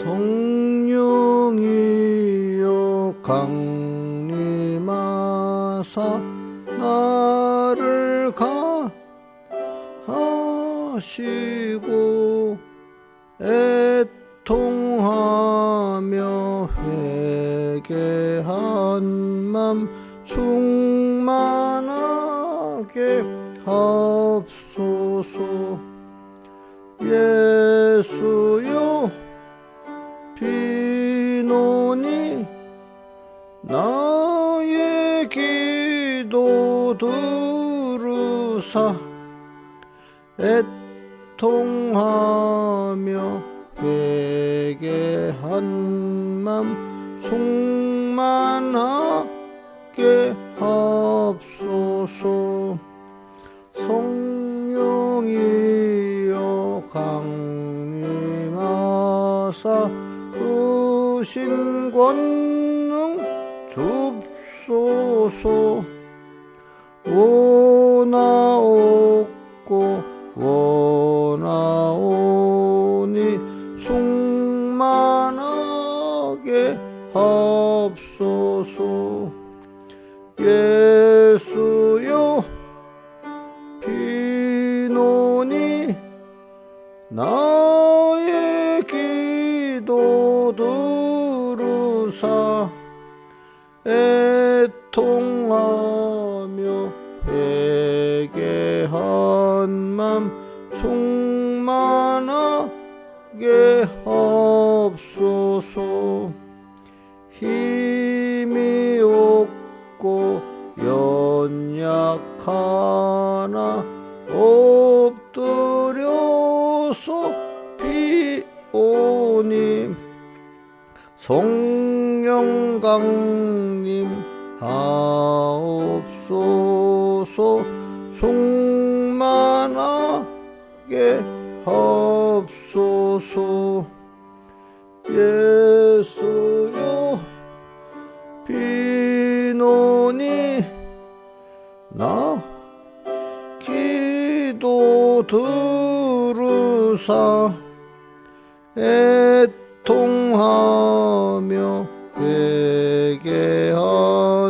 성령이여 강림하사 나를 가하시고 애통하며 회개한 맘 충만하게 하옵소서. 예수여 비노니 나의 기도 들으사 애통하며 회개한 맘 충만하게 하옵소서. 성령이여 강림하사 크신 권능 줍소서. 원하옵고 원하오니 충만하게 하옵소서. 예수여 비노니 나의 기도 들으사 애통하며 회개한 맘 충만하게 하옵소서. 힘이 없고 연약하나 엎드려서 비오니 성령 강림 하옵소서. 충만하게 하옵소서. 예수여 비노니 나 기도 들으사 애통하며 회개한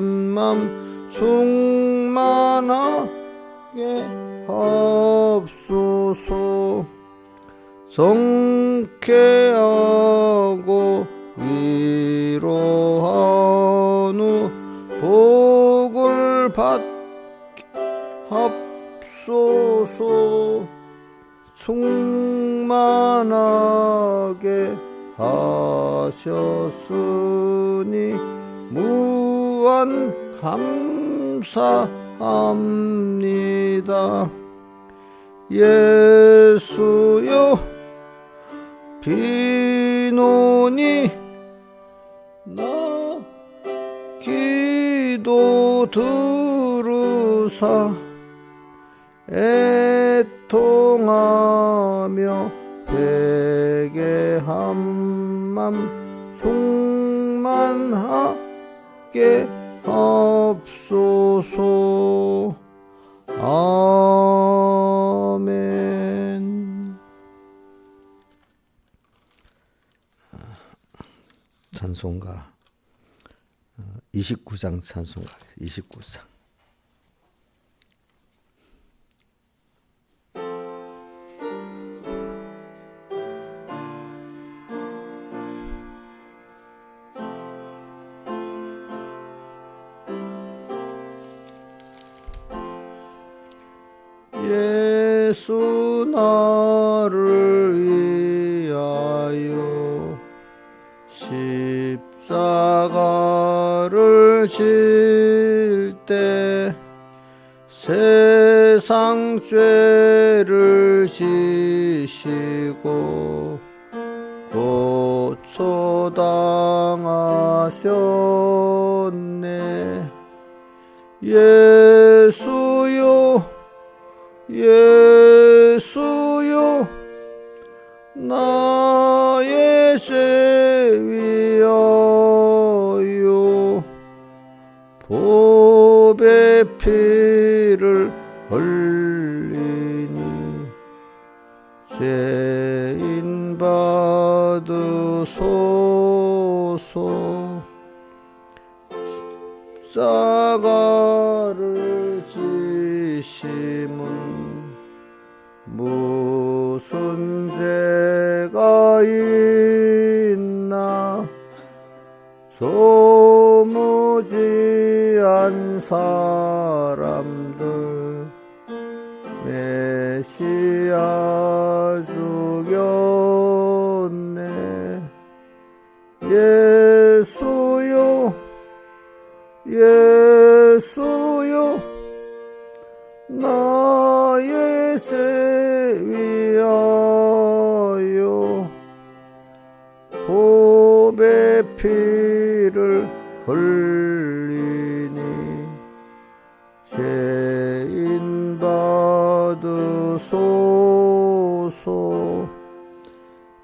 맘 충만하게 하옵소서. 성쾌하고 위로한 후 복을 받게 합소서. 충만하게 하셨으니 무한 감사합니다. 예수여 비노니 나 기도 들으사 애통하며 회개한 맘 충만하게 하옵소서. 아멘. 찬송가 29장 찬송가 29장. 예수 나를 위하여 십자가를 질 때 세상 죄를 지시고 고초당하셨네. 예수여 예수여 나의 죄 위하여 보배 피를 흘리니 죄인 받으소 주소서. 십자가를 지심은 무슨 죄가 있나 소무지한 사람들 메시아 죽였네. 예수요 예수요 나의 죄 위하여 보배 피를 흘리니 죄인 받으소서.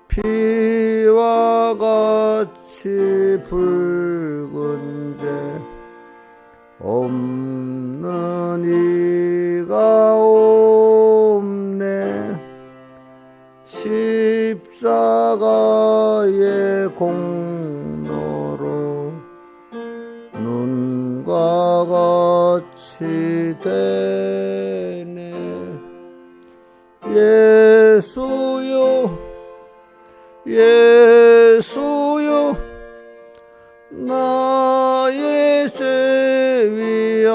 피와 같이 붉은 죄 없는 이가 없네. 십자가의 공로로 눈과 같이 되네. 예수요 예수요 나의 죄 위하여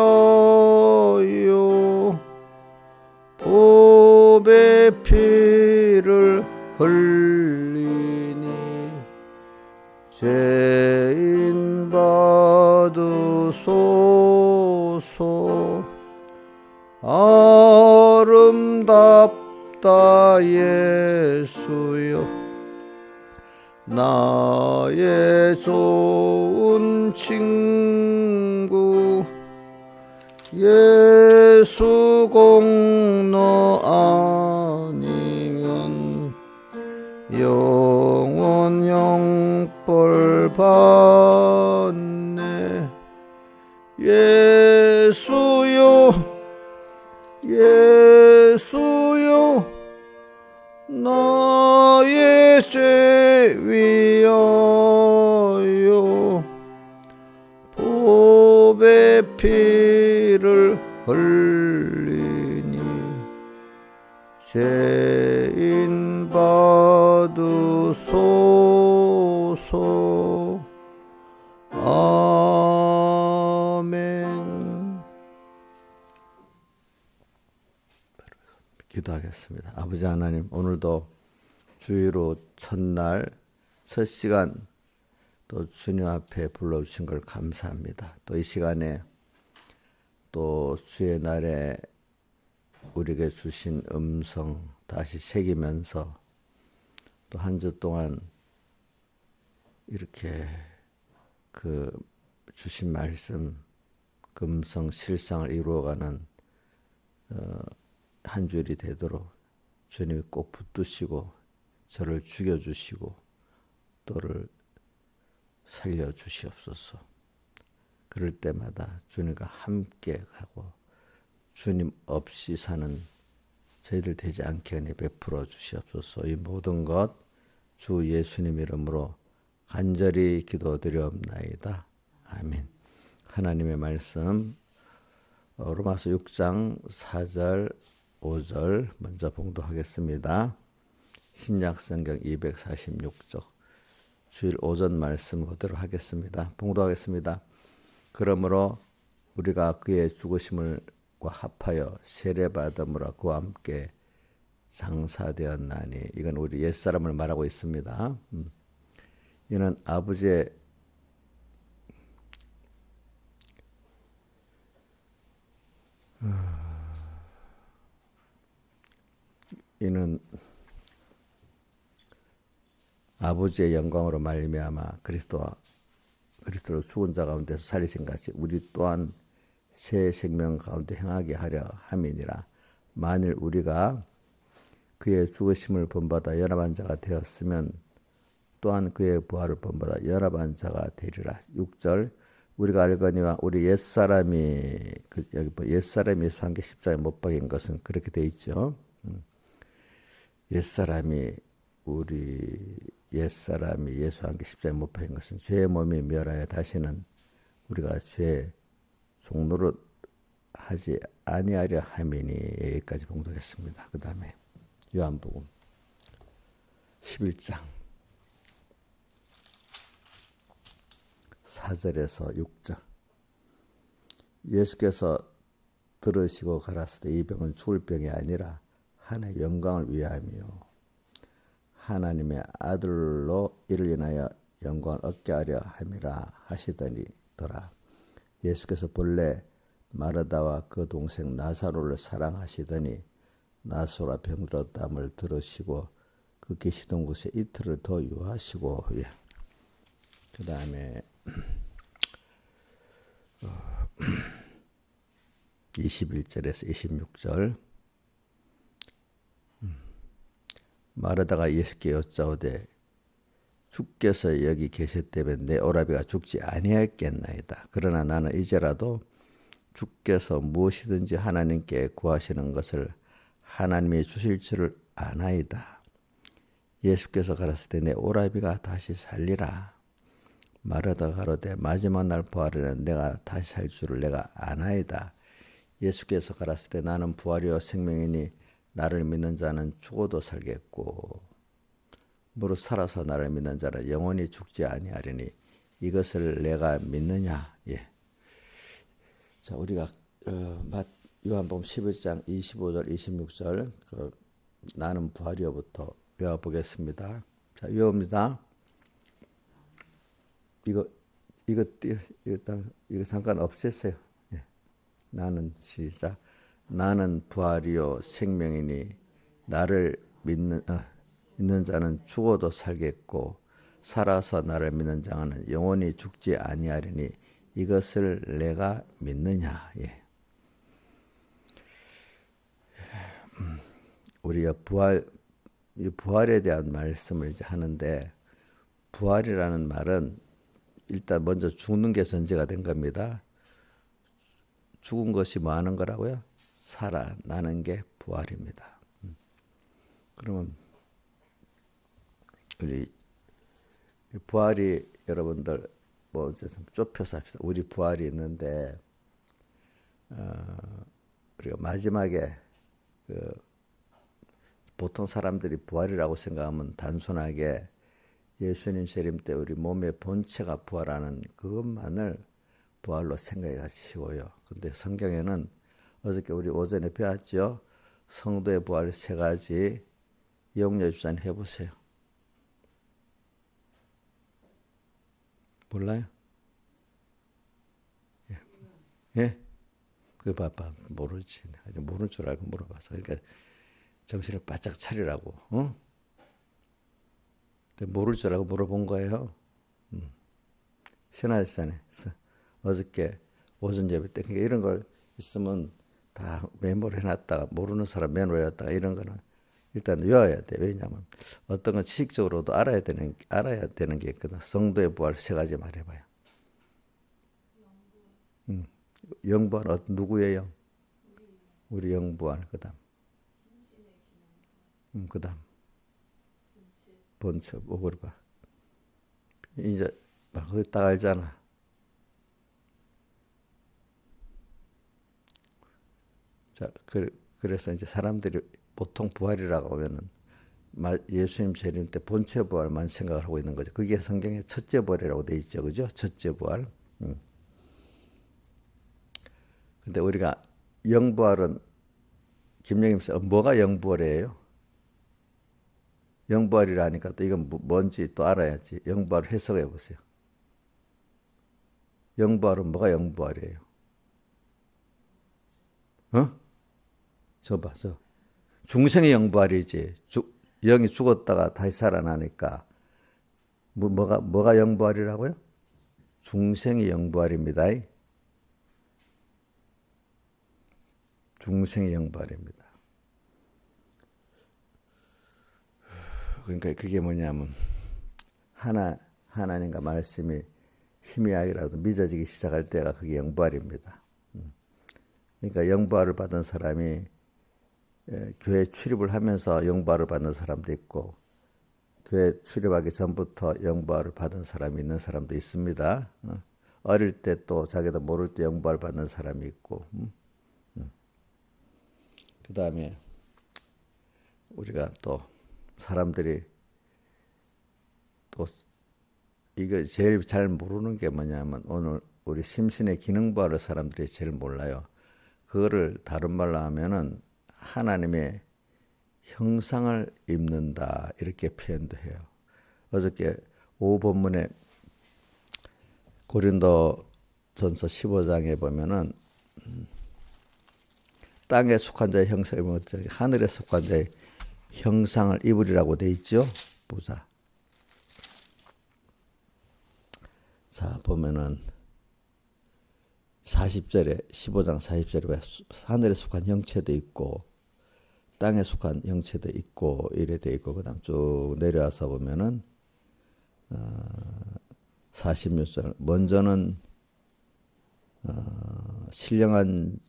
보배 피를 흘리니 죄인 받으소서. 아름답다 예수여 나의 좋은 친구. 예수 공로 아니면 영원 영벌 받네. 예수요 예수요 나의 죄 위하여 보배 피를 흘리니 죄인 받으소서. 아멘. 기도하겠습니다. 아버지 하나님, 오늘도 주의로 첫날 첫 시간 또 주님 앞에 불러주신 걸 감사합니다. 또 이 시간에 또 주의 날에 우리에게 주신 음성 다시 새기면서 또 한 주 동안 이렇게 그 주신 말씀 금성 실상을 이루어가는 한 주일이 되도록 주님이 꼭 붙드시고 저를 죽여주시고 또를 살려주시옵소서. 그럴 때마다 주님과 함께 가고 주님 없이 사는 저희들 되지 않게 은혜 베풀어 주시옵소서. 이 모든 것 주 예수님 이름으로 간절히 기도드리옵나이다. 아멘. 하나님의 말씀 로마서 6장 4절 5절 먼저 봉독하겠습니다. 신약성경 246쪽 주일 오전 말씀 그대로 하겠습니다. 봉독하겠습니다. 그러므로 우리가 그의 죽으심과 합하여 세례받음으로 그와 함께 장사되었나니. 이건 우리 옛사람을 말하고 있습니다. 이는 아버지의 이는 아버지의 영광으로 말미암아 그리스도로 죽은 자 가운데서 살리신 같이 우리 또한 새 생명 가운데 행하게 하려 함이니라. 만일 우리가 그의 죽으심을 본받아 연합한 자가 되었으면 또한 그의 부활을 본받아 연합한 자가 되리라. 6절 우리가 알거니와 우리 옛사람이 여기 옛사람이 예수 한 개 십자가에 못 박인 것은 그렇게 돼 있죠. 옛사람이 우리 옛사람이 예수와 함께 십자가에 못 박힌 것은 죄의 몸이 멸하여 다시는 우리가 죄 종노릇 하지 아니하려 함이니. 여기까지 봉독했습니다. 그 다음에 요한복음 11장 4절에서 6절. 예수께서 들으시고 가라사대 이 병은 죽을 병이 아니라 하나님의 영광을 위함이요 하나님의 아들로 이를 인하여 영광을 얻게 하려 함이라 하시더니더라. 예수께서 본래 마르다와 그 동생 나사로를 사랑하시더니 나사로가 병들었다함을 들으시고 그 계시던 곳에 이틀을 더 유하시고. 그 다음에 21절에서 26절. 마르다가 예수께 여짜오되 주께서 여기 계셨다면 내 오라비가 죽지 아니하였겠나이다. 그러나 나는 이제라도 주께서 무엇이든지 하나님께 구하시는 것을 하나님이 주실 줄을 아나이다. 예수께서 가라사대 내 오라비가 다시 살리라. 마르다가 가로되 마지막 날 부활에는 내가 다시 살 줄을 내가 아나이다. 예수께서 가라사대 나는 부활이요 생명이니 나를 믿는 자는 죽어도 살겠고 무릇 살아서 나를 믿는 자는 영원히 죽지 아니하리니 이것을 내가 믿느냐. 자, 우리가 요한복음 11장 25절 26절 나는 부활이요부터 외워보겠습니다. 자, 외웁니다. 이거 잠깐 없앴어요. 나는 시작. 나는 부활이요 생명이니 나를 믿는 자는 죽어도 살겠고 살아서 나를 믿는 자는 영원히 죽지 아니하리니 이것을 내가 믿느냐. 우리가 부활에 대한 말씀을 이제 하는데 부활이라는 말은 일단 먼저 죽는 게 전제가 된 겁니다. 죽은 것이 뭐 하는 거라고요? 살아나는 게 부활입니다. 그러면 우리 부활이 여러분들 뭐 이제 좀 좁혀서 합시다. 우리 부활이 있는데 우리가 마지막에 보통 사람들이 부활이라고 생각하면 단순하게 예수님 재림 때 우리 몸의 본체가 부활하는 그것만을 부활로 생각하기가 쉬워요. 근데 성경에는 어저께 우리 오전에 배웠죠. 성도의 부활 세 가지 영역 주산 해보세요. 몰라요? 예? 그 봐봐 모르지. 아직 모르는 줄 알고 물어봐서. 그러니까 정신을 바짝 차리라고. 모를 줄 알고 물어본 거예요. 신화일산에 어저께 오전 예배 때 그러니까 이런 걸 있으면 다 메모를 해놨다가 모르는 사람 메모를 해놨다가 이런 거는 일단 외워야 돼. 왜냐하면 어떤 건 지식적으로도 알아야 되는 게 있거든. 성도의 부활 세 가지 말해봐요. 영부활 누구의 영? 우리 영부활. 그다음. 그다음. 본체 오그리 봐. 이제 막 거기 딱 알잖아. 자, 그래서 이제 사람들이 보통 부활이라고 하면은 예수님 재림 때 본체 부활만 생각을 하고 있는 거죠. 그게 성경에 첫째 부활이라고 돼 있죠, 그죠? 첫째 부활. 근데 우리가 영부활은 김영임 씨 뭐가 영부활이에요? 영부활이라니까 또 이건 뭔지 또 알아야지. 영부활 해석해 보세요. 영부활은 뭐가 영부활이에요? 저 중생의 영부활이지. 영이 죽었다가 다시 살아나니까 뭐가 영부활이라고요? 중생의 영부활입니다. 중생의 영부활입니다. 그러니까 그게 뭐냐면 하나님과 말씀이 희미하게라도 믿어지기 시작할 때가 그게 영부활입니다. 그러니까 영부활을 받은 사람이 교회 출입을 하면서 영부활을 받는 사람도 있고 교회 출입하기 전부터 영부활을 받은 사람이 있는 사람도 있습니다. 어릴 때 또 자기도 모를 때 영부활 받는 사람이 있고, 그 다음에 우리가 또 사람들이 또 이거 제일 잘 모르는 게 뭐냐면 오늘 우리 심신의 기능부활을 사람들이 제일 몰라요. 그거를 다른 말로 하면은 하나님의 형상을 입는다 이렇게 표현도 해요. 어저께 오후 본문에 고린도전서 15장에 보면은 땅에 속한 자의 형상을 입으면 하늘에 속한 자의 형상을 입으리라고 돼 있죠. 보자. 자 보면은 40절에 15장 40절에 하늘에 속한 형체도 있고 땅에 속한 형체도 있고 이래 돼 있고 그다음 쭉 내려와서 보면은 46절 먼저는 신령한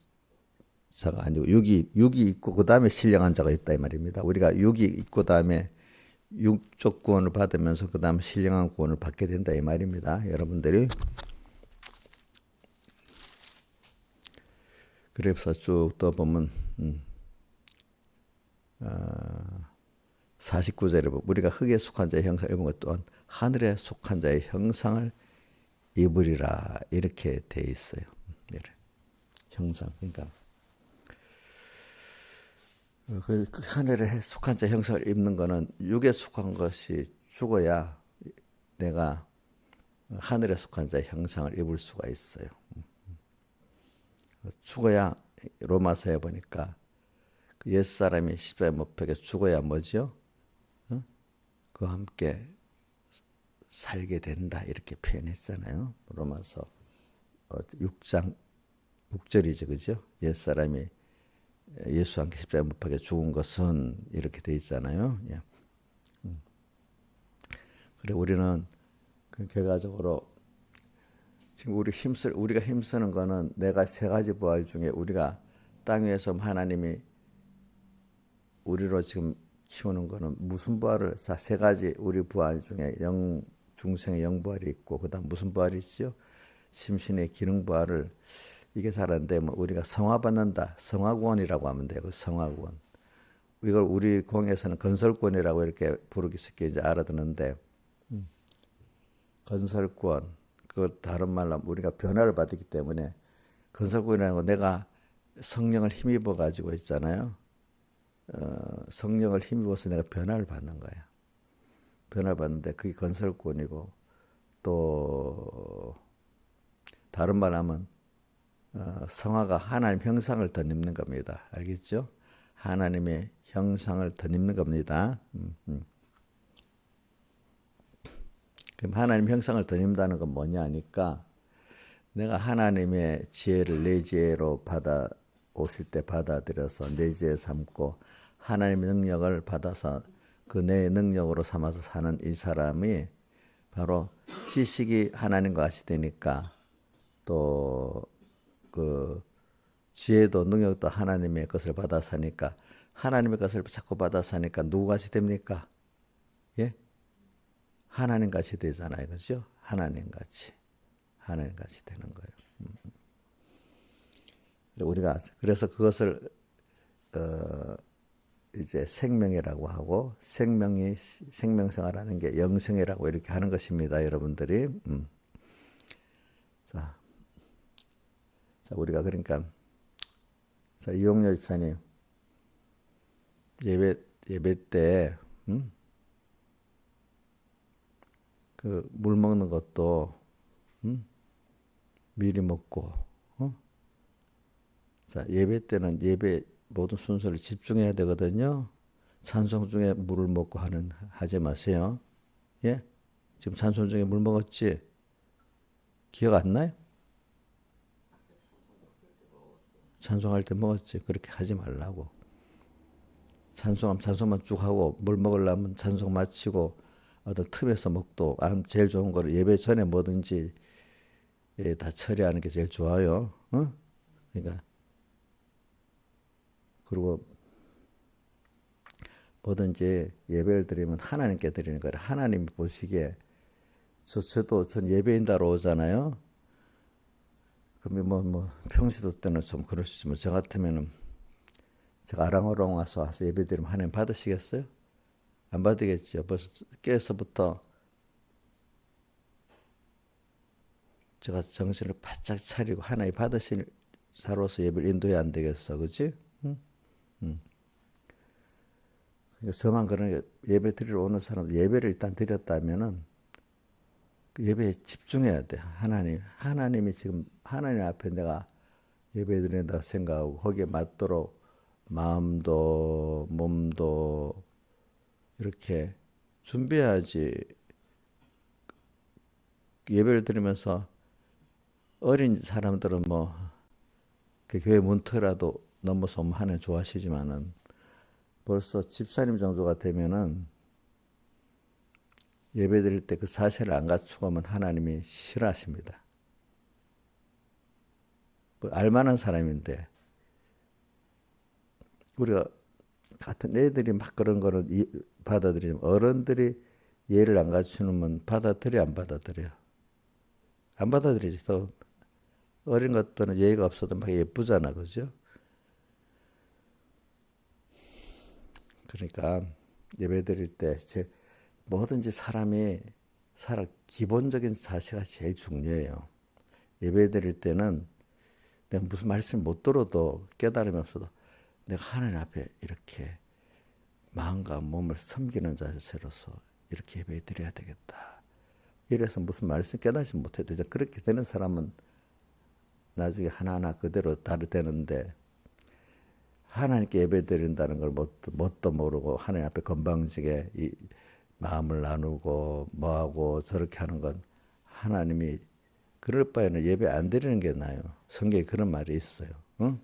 자가 아니고 육이 있고 그 다음에 신령한 자가 있다 이 말입니다. 우리가 육이 있고 다음에 육적 구원을 받으면서 그 다음 신령한 구원을 받게 된다 이 말입니다. 여러분들이 그래서 쭉 떠보면 49절에 보면 우리가 흙에 속한 자의 형상을 입은 것 또한 하늘에 속한 자의 형상을 입으리라 이렇게 돼 있어요. 형상 그러니까 그 하늘에 속한 자 형상을 입는 거는 육에 속한 것이 죽어야 내가 하늘에 속한 자의 형상을 입을 수가 있어요. 죽어야 로마서에 보니까 그 옛사람이 십자가에 못 박혀 죽어야 뭐죠? 그와 함께 살게 된다 이렇게 표현했잖아요. 로마서 6장 6절이죠. 그죠? 옛사람이 예수와 함께 십자가에 못 박혀 죽은 것은 이렇게 돼 있잖아요. 예. 그래 우리는 결과적으로 지금 우리가 힘쓰는 거는 내가 세 가지 부활 중에 우리가 땅 위에서 하나님이 우리로 지금 키우는 거는 무슨 부활을 세 가지 우리 부활 중에 중생의 영부활이 있고 그다음 무슨 부활이 있죠? 심신의 기능 부활을 이게 잘 안 되면 우리가 성화받는다. 성화구원이라고 하면 돼요. 그 성화구원. 이걸 우리 공에서는 건설구원이라고 이렇게 부르기 쉽게 이제 알아듣는데 건설구원 그 다른 말로 우리가 변화를 받았기 때문에 건설구원이라는 건 내가 성령을 힘입어 가지고 있잖아요. 성령을 힘입어서 내가 변화를 받는 거야. 변화를 받는데 그게 건설구원이고 또 다른 말 하면 성화가 하나님 형상을 덧입는 겁니다. 알겠죠? 하나님의 형상을 덧입는 겁니다. 그럼 하나님 형상을 덧입는다는 건 뭐냐 하니까 내가 하나님의 지혜를 내 지혜로 받아 오실 때 받아들여서 내 지혜 삼고 하나님의 능력을 받아서 그 내 능력으로 삼아서 사는 이 사람이 바로 지식이 하나님과 같이 되니까 또 그 지혜도 능력도 하나님의 것을 받아서 하니까 하나님의 것을 자꾸 받아서 하니까 누구 같이 됩니까? 예? 하나님 같이 되잖아요. 그렇죠? 하나님 같이 되는 거예요. 우리가 그래서 그것을 이제 생명이라고 하고 생명생활하는 게 영생이라고 이렇게 하는 것입니다. 여러분들이 자 우리가 그러니까 자 이용렬 집사님 예배 때 그 물 먹는 것도 미리 먹고 자 예배 때는 예배 모든 순서를 집중해야 되거든요. 찬송 중에 물을 먹고 하지 마세요. 예? 지금 찬송 중에 물 먹었지? 기억 안 나요? 찬송할 때 먹었지. 그렇게 하지 말라고. 찬송하면 찬송만 쭉 하고 물 먹으려면 찬송 마치고 어떤 틈에서 먹도 제일 좋은 거를 예배 전에 뭐든지 다 처리하는 게 제일 좋아요. 그러니까 그리고 뭐든지 예배를 드리면 하나님께 드리는 거예요. 하나님이 보시기에 전 예배인다로 오잖아요. 그러면 평시도 때는 좀 그럴 수 있지만 저 같으면은 제가 아랑아랑 와서 예배 드리면 하나님 받으시겠어요? 안 받으겠죠. 벌써 깨서부터 제가 정신을 바짝 차리고 하나님 받으신 자로서 예배를 인도해야 안 되겠어, 그렇지? 응? 그러니까 저만 그런 게 예배 드리러 오는 사람 예배를 일단 드렸다면은 그 예배에 집중해야 돼. 하나님이 지금 하나님 앞에 내가 예배 드린다 생각하고 거기에 맞도록 마음도 몸도 이렇게 준비해야지. 예배를 드리면서 어린 사람들은 그 교회 문턱이라도 넘어서 하나님 좋아하시지만은 벌써 집사님 정도가 되면은 예배 드릴 때 그 사실을 안 갖추고 하면 하나님이 싫어하십니다. 알만한 사람인데 우리가 같은 애들이 막 그런 거는 받아들이지만 어른들이 예를 안 갖추면 받아들여 안 받아들여? 안 받아들이지. 또 어린 것들은 예의가 없어도 막 예쁘잖아, 그죠? 그러니까 예배 드릴 때 뭐든지 사람이 기본적인 자세가 제일 중요해요. 예배 드릴 때는 내가 무슨 말씀 못 들어도 깨달음이 없어도 내가 하나님 앞에 이렇게 마음과 몸을 섬기는 자세로서 이렇게 예배 드려야 되겠다. 이래서 무슨 말씀 깨닫지 못해도 이제 그렇게 되는 사람은 나중에 하나하나 그대로 다르되는데 하나님께 예배 드린다는 걸 뭣도 모르고 하나님 앞에 건방지게 이 마음을 나누고 뭐하고 저렇게 하는 건 하나님이 그럴 바에는 예배 안 드리는 게 나아요. 성경에 그런 말이 있어요. 응?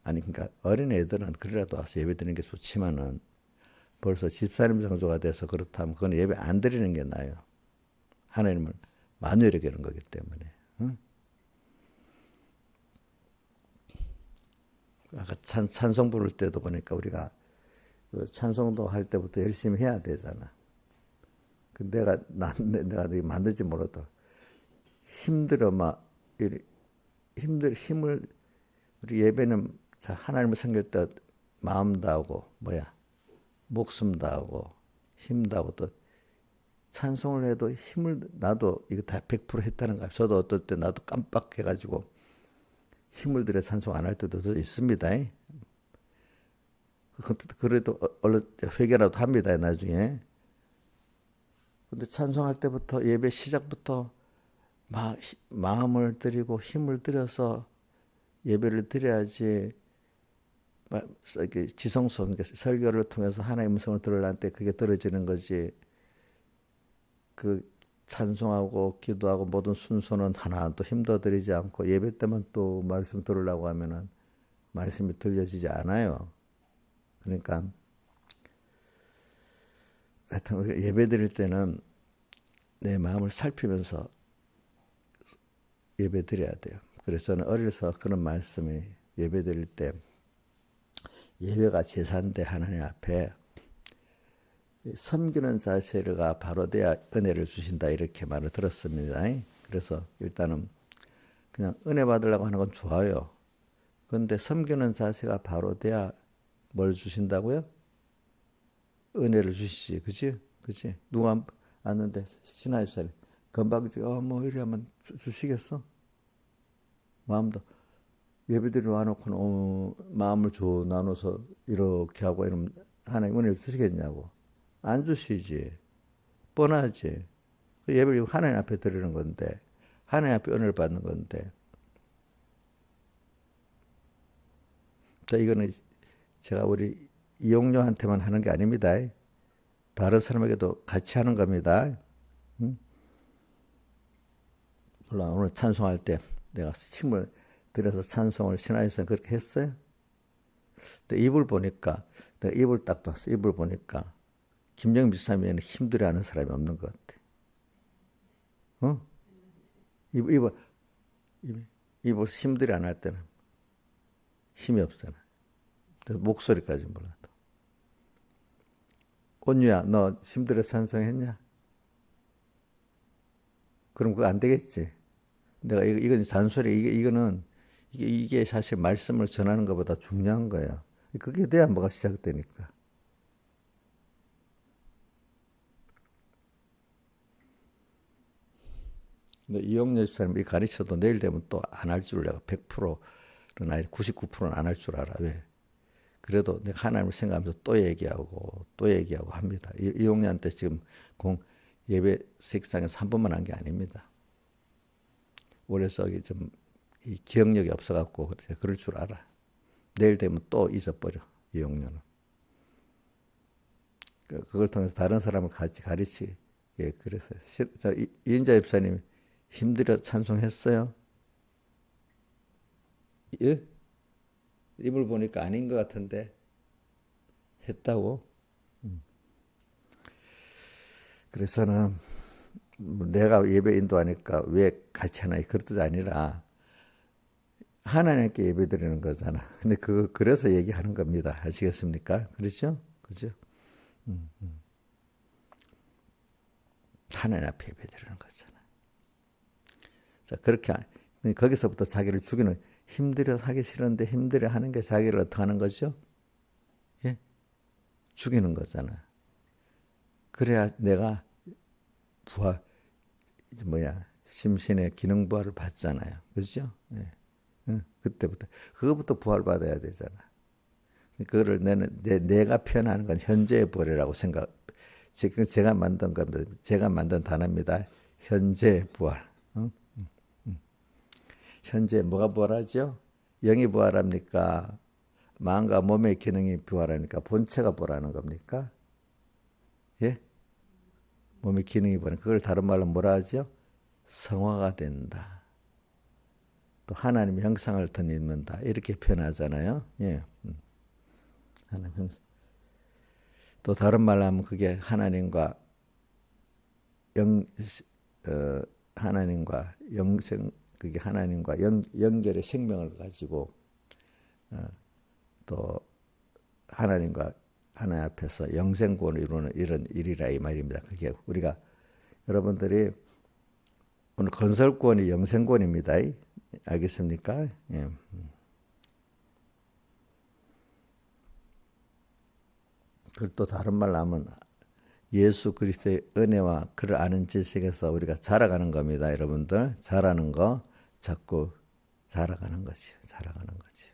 아니 그러니까 어린 애들은 그래라도 와서 예배 드리는 게 좋지만은 벌써 집사님 정도가 돼서 그렇다면 그건 예배 안 드리는 게 나아요. 하나님을 만회를 여기는 거기 때문에. 응? 아까 찬송 부를 때도 보니까 우리가 그 찬송도 할 때부터 열심히 해야 되잖아. 근데 내가 만들지 몰라도 힘들어 힘을 우리 예배는 하나님을 섬길 때 마음 다하고 목숨 다하고 힘 다하고 또 찬송을 해도 힘을 나도 이거 다 100% 했다는 거야. 저도 어떨 때 나도 깜빡해가지고 힘을 들여 찬송 안 할 때도 있습니다. 그래도 얼른 회개라도 합니다. 나중에. 근데 찬송할 때부터 예배 시작부터 마음을 들이고 힘을 들여서 예배를 드려야지 지성소 그러니까 설교를 통해서 하나님의 음성을 들으려는 때 그게 들어지는 거지. 그 찬송하고 기도하고 모든 순서는 하나도 힘도 들이지 않고 예배 때만 또 말씀 들으려고 하면은 말씀이 들려지지 않아요. 그러니까 하여튼 예배 드릴 때는 내 마음을 살피면서 예배 드려야 돼요. 그래서 저는 어려서 그런 말씀이 예배 드릴 때 예배가 제사인데 하나님 앞에 섬기는 자세가 바로 돼야 은혜를 주신다 이렇게 말을 들었습니다. 그래서 일단은 그냥 은혜 받으려고 하는 건 좋아요. 그런데 섬기는 자세가 바로 돼야 뭘 주신다고요? 은혜를 주시지, 그치? 누가 왔는데 신하의 사람이 건방지 이러면 주시겠어? 마음도 예배드리러 와놓고 마음을 나눠서 이렇게 하고 이러면 하나님 은혜를 주시겠냐고. 안 주시지. 뻔하지. 예배를 하나님 앞에 드리는 건데 하나님 앞에 은혜를 받는 건데 자 이거는 제가 우리 이용료한테만 하는 게 아닙니다. 다른 사람에게도 같이 하는 겁니다. 응? 물론 오늘 찬송할 때 내가 힘을 들여서 찬송을 신하에서 그렇게 했어요. 근데 입을 보니까 내가 입을 딱 봤어. 입을 보니까 김정민 비사면은 힘들어 하는 사람이 없는 것 같아. 어? 입을 힘들어 안 할 때는 힘이 없잖아. 목소리까지 몰라도. 온유야, 너 힘들어 찬송했냐? 그럼 그거 안 되겠지. 내가 이건 잔소리, 이게 사실 말씀을 전하는 것보다 중요한 거예요. 그게 돼야 뭐가 시작되니까. 근데 이용렬 집사님이 가르쳐도 내일 되면 또 안 할 줄 내가 100%는 아니 99%는 안 할 줄 알아. 왜? 그래도 내가 하나님을 생각하면서 또 얘기하고 합니다. 이용렬한테 지금 예배 식상에서 한 번만 한 게 아닙니다. 원래 좀 이 기억력이 없어갖고 그럴 줄 알아. 내일 되면 또 잊어버려. 이용렬은. 그걸 통해서 다른 사람을 같이 가르치. 예, 그랬어요. 이인자 집사님 힘들어 찬송했어요? 예? 입을 보니까 아닌 것 같은데 했다고? 그래서는 내가 예배 인도하니까 왜 같이 하나 그런 뜻 아니라 하나님께 예배 드리는 거잖아. 근데 그래서 얘기하는 겁니다. 아시겠습니까? 그렇죠? 그죠? 하나님 앞에 예배 드리는 거잖아. 자, 그렇게 거기서부터 자기를 죽이는 힘들어 하기 싫은데 힘들어 하는 게 자기를 어떻게 하는 거죠? 예? 죽이는 거잖아. 그래야 내가 심신의 기능 부활을 받잖아요. 그죠? 예. 그때부터 그거부터 부활 받아야 되잖아. 그거를 내가 표현하는 건 현재의 부활이라고 생각. 지금 제가 만든 겁니다. 제가 만든 단어입니다. 현재 부활. 현재 뭐가 부활하죠? 영이 부활합니까? 마음과 몸의 기능이 부활하니까 본체가 부활하는 겁니까? 예? 몸의 기능이 부활. 그걸 다른 말로 뭐라 하죠? 성화가 된다. 또 하나님의 형상을 드러낸다. 이렇게 표현하잖아요. 예. 하나님 형상. 또 다른 말로 하면 그게 하나님과 하나님과 영생, 그게 하나님과 연결의 생명을 가지고 또 하나님과 하나님 앞에서 영생권을 이루는 이런 일이라 이 말입니다. 그게 우리가 여러분들이 오늘 건설권이 영생권입니다. 알겠습니까? 예. 그걸 또 다른 말로 하면 예수 그리스도의 은혜와 그를 아는 지식에서 우리가 자라가는 겁니다. 여러분들 자라는 거 자꾸 자라가는 것이요. 자라가는 거지.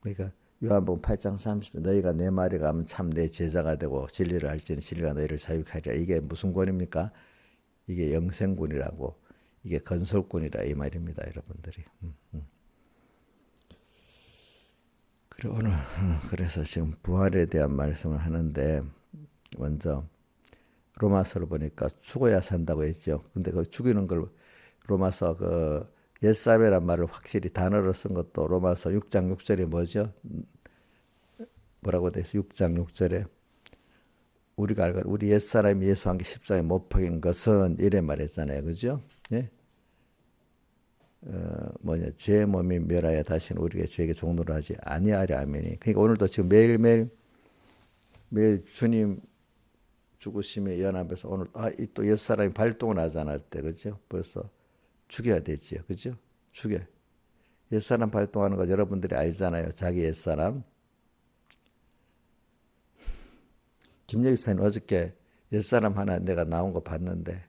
그러니까 요한복음 8장 30절 너희가 내 말에 가면 참 내 제자가 되고 진리를 알지니 진리가 너희를 자유하리라. 이게 무슨 권입니까? 이게 영생권이라고 이게 건설권이라 이 말입니다. 여러분들이. 그래 오늘 그래서 지금 부활에 대한 말씀을 하는데 먼저 로마서를 보니까 죽어야 산다고 했죠. 근데 그 죽이는 걸 로마서 그 옛사회란 말을 확실히 단어로 쓴 것도 로마서 6장 6절에 뭐죠? 뭐라고 돼 있어? 6장 6절에 우리가 알고 우리 옛사람이 예수 한게 십자가에 못 박인 것은 이래 말했잖아요. 그죠? 예? 죄의 몸이 멸하여 다시는 우리가 죄에게 종노를 하지 아니하려 하매니. 그러니까 오늘도 지금 매일 주님 죽으심에 연합해서 오늘 또 옛사람이 발동을 하잖아. 때 그죠? 벌써 죽여야 되지요. 그죠? 죽여. 옛사람 발동하는 거 여러분들이 알잖아요. 자기 옛사람. 김여기 사님 어저께 옛사람 하나 내가 나온 거 봤는데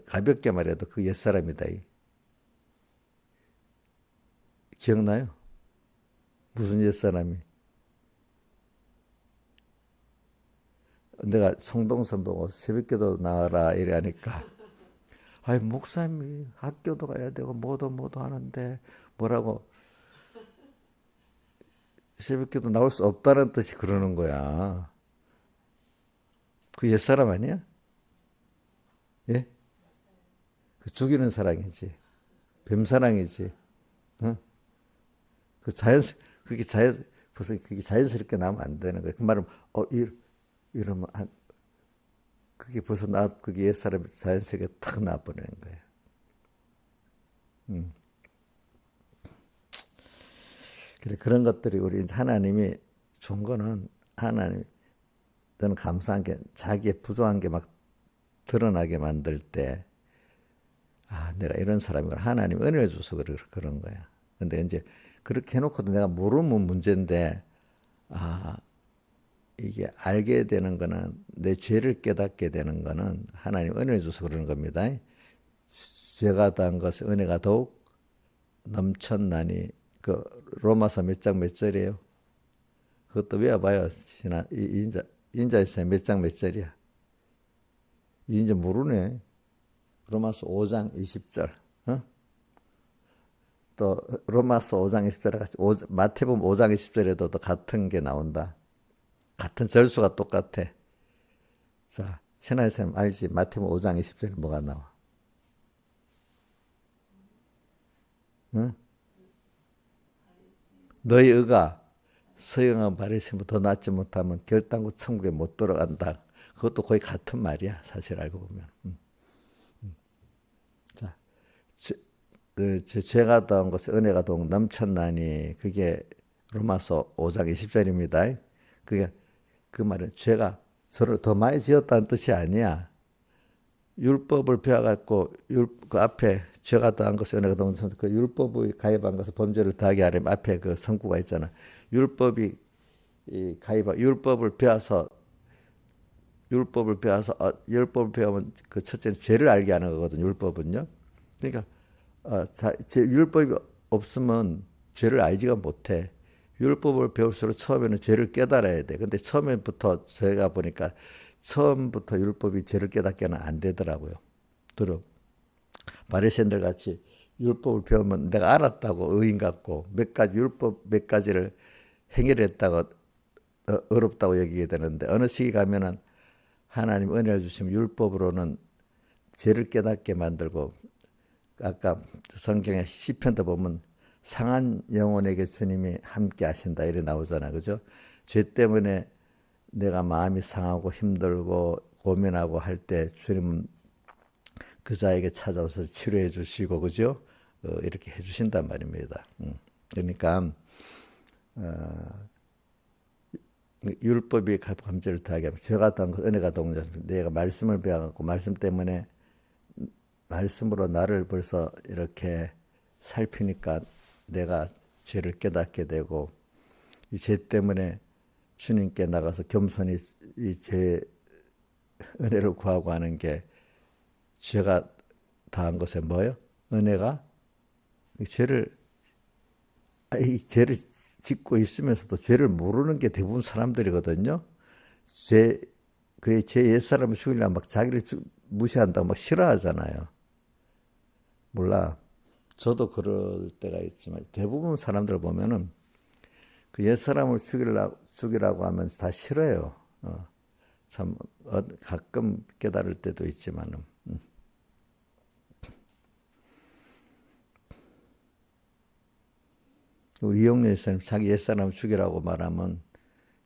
가볍게 말해도 그 옛사람이다. 기억나요? 무슨 옛사람이? 내가 송동선 보고 새벽기도 나와라 이러니까 아이 목사님이 학교도 가야 되고 뭐도 하는데 뭐라고 새벽기도 나올 수 없다는 뜻이 그러는 거야. 그 옛사람 아니야? 예? 그 죽이는 사랑이지. 뱀사랑이지. 어? 그게 자연스럽게 나오면 안 되는 거야. 그 말은, 이러면, 그게 벌써 그게 옛사람이 자연스럽게 탁 나와버리는 거예요. 그런 것들이 우리 하나님이 준 거는 하나님 저는 감사한 게 자기의 부족한 게 막 드러나게 만들 때 내가 이런 사람이구나. 하나님 은혜를 줘서 그런 거야. 근데 이제 그렇게 해놓고도 내가 모르면 문제인데 이게 알게 되는 거는 내 죄를 깨닫게 되는 거는 하나님 은혜를 줘서 그러는 겁니다. 죄가 더한 것에 은혜가 더욱 넘쳤나니 그 로마서 몇 장 몇 절이에요? 그것도 외워봐요. 인자에서 몇 장 몇 절이야? 이제 모르네. 로마서 5장 20절. 어? 또 로마서 5장 20절에 같이 마태복음 5장 20절에도 또 같은 게 나온다. 같은 절수가 똑같아. 자, 신하의 쌤 알지? 마태복음 5장 20절에 뭐가 나와? 응? 너희 의가 서영한 바리새인보다 더 낫지 못하면 결단코 천국에 못 들어간다. 그것도 거의 같은 말이야. 사실 알고 보면. 자, 죄가 더한 것에 은혜가 더욱 넘쳤나니 그게 로마서 5장 20절입니다. 그게 그 말은 죄가 서로 더 많이 지었다는 뜻이 아니야. 율법을 배워갖고 그 앞에 죄가 더한 것에 은혜가 더욱 넘쳤다. 그 율법이 가입한 것을 범죄를 더하게 하려면 앞에 그 성구가 있잖아. 율법이 율법을 배워서 율법을 배우면 그 첫째는 죄를 알게 하는 거거든요. 율법은요. 그러니까 율법이 없으면 죄를 알지가 못해. 율법을 배울수록 처음에는 죄를 깨달아야 돼. 근데 처음부터 제가 보니까 처음부터 율법이 죄를 깨닫게는 안 되더라고요. 바리새인들 같이 율법을 배우면 내가 알았다고 의인 같고 율법 몇 가지를 행위를 했다고 어렵다고 여기게 되는데 어느 시기 가면은 하나님 은혜를 주시면 율법으로는 죄를 깨닫게 만들고 아까 성경의 시편도 보면 상한 영혼에게 주님이 함께 하신다 이래 나오잖아. 그죠? 죄 때문에 내가 마음이 상하고 힘들고 고민하고 할 때 주님은 그 자에게 찾아와서 치료해 주시고 그죠? 이렇게 해 주신단 말입니다. 그러니까 율법이 범죄를 더하게 하면 죄가 더한 것 은혜가 더한 것 내가 말씀을 배워갖고 말씀 때문에 말씀으로 나를 벌써 이렇게 살피니까 내가 죄를 깨닫게 되고 이 죄 때문에 주님께 나가서 겸손히 이 죄 은혜를 구하고 하는 게 죄가 다한 것에 뭐예요? 은혜가 이 죄를 짓고 있으면서도 죄를 모르는 게 대부분 사람들이거든요. 죄 옛사람을 죽이려면 막 자기를 무시한다고 막 싫어하잖아요. 몰라. 저도 그럴 때가 있지만 대부분 사람들 보면은 그 옛사람을 죽이라고 하면 다 싫어요. 참 가끔 깨달을 때도 있지만은. 우리 이영래 선생님 자기 옛사람을 죽이라고 말하면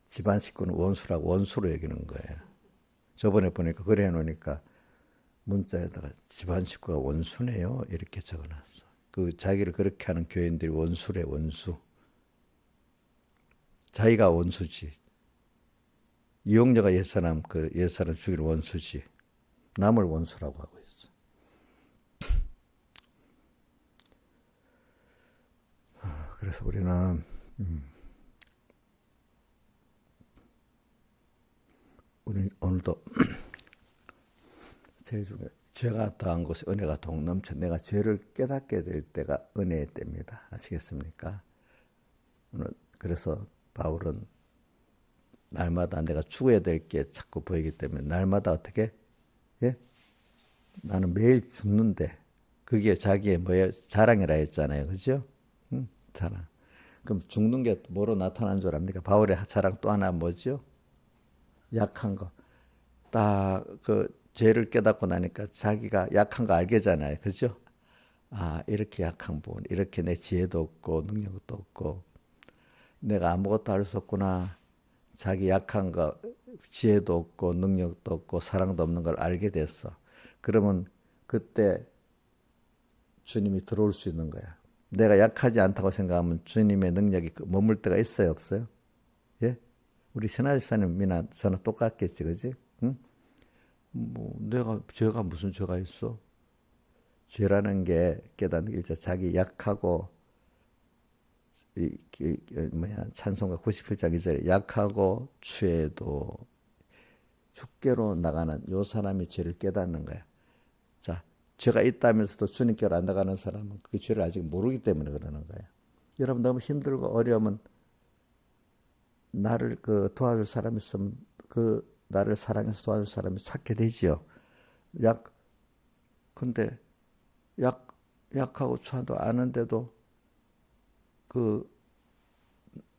집안 식구는 원수로 여기는 거예요. 저번에 보니까 그래 해놓으니까 문자에다가 집안 식구가 원수네요 이렇게 적어놨어. 그 자기를 그렇게 하는 교인들이 원수래 원수. 자기가 원수지. 이용녀가 옛사람 죽이는 원수지. 남을 원수라고 하고 있어. 그래서 우리는 우리 오늘도 제일 중요해. 죄가 더한 것에 은혜가 더욱 넘쳐. 내가 죄를 깨닫게 될 때가 은혜의 때입니다. 아시겠습니까? 그래서 바울은 날마다 내가 죽어야 될 게 자꾸 보이기 때문에 날마다 어떻게? 예? 나는 매일 죽는데 그게 자기의 자랑이라 했잖아요. 그죠? 자랑. 그럼 죽는 게 뭐로 나타난 줄 압니까? 바울의 자랑 또 하나 뭐죠? 약한 거. 딱 그 죄를 깨닫고 나니까 자기가 약한 거 알게잖아요. 그죠? 이렇게 약한 부분, 이렇게 내 지혜도 없고 능력도 없고 내가 아무것도 할 수 없구나. 자기 약한 거, 지혜도 없고 능력도 없고 사랑도 없는 걸 알게 됐어. 그러면 그때 주님이 들어올 수 있는 거야. 내가 약하지 않다고 생각하면 주님의 능력이 머물 때가 있어요, 없어요? 예? 우리 신하 집사님이나 저는 똑같겠지, 그지? 응? 죄가 무슨 죄가 있어? 죄라는 게 깨닫는 게 자기 약하고 찬송가 97장 2절에 약하고 취해도 주께로 나가는 요 사람이 죄를 깨닫는 거야. 자, 죄가 있다면서도 주님께로 안 나가는 사람은 그 죄를 아직 모르기 때문에 그러는 거야. 여러분 너무 힘들고 어려우면 나를 도와줄 사람이 있으면 나를 사랑해서 도와줄 사람이 찾게 되지요. 근데 약하고 추한도 아는데도